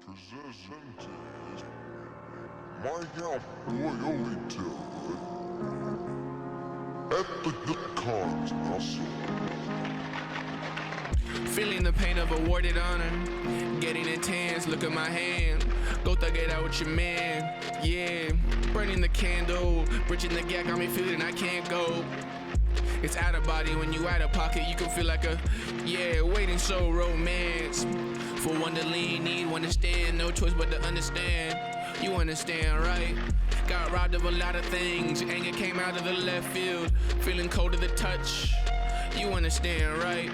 Presented my young boy Oluwafemi at the Jihan Nassar. Feeling the pain of awarded honor, getting intense, look at my hand. Go thug it out with your man, yeah. Burning the candle, bridging the gap, got me feeling I can't go. It's out of body when you out of pocket, you can feel like a, yeah, waiting so romance. For one to lean, need one to stand, no choice but to understand. You understand, right? Got robbed of a lot of things, anger came out of the left field. Feeling cold to the touch, you understand, right?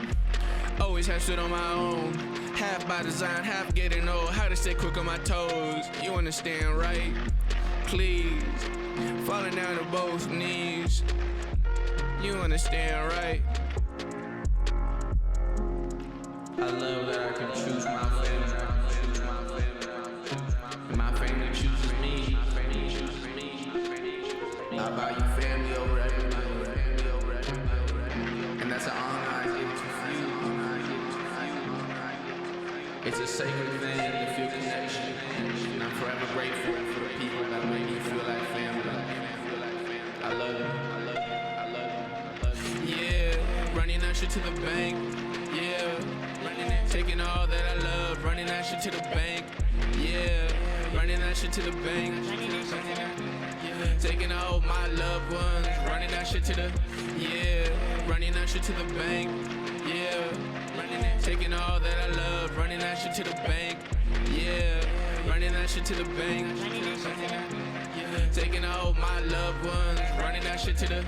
Always have stood on my own, half by design, half getting old. How to stay quick on my toes, you understand, right? Please, falling down to both knees, you understand, right? I love that I can choose my family, and my family chooses me. I value family over everybody, and that's an honor I give to you. It's a sacred thing to feel connection, and I'm forever grateful for the people that make me feel like family. I love you, I love you, I love you, I love you. Yeah, running that shit to the bank, yeah. Taking all that I love, running that shit to the bank, yeah. Running that shit to the bank, taking all my loved ones, running that shit to the, yeah. Running that shit to the bank, yeah. Taking all that I love, running that shit to the bank, yeah. Running that shit to the bank, taking all my loved ones, running that shit to the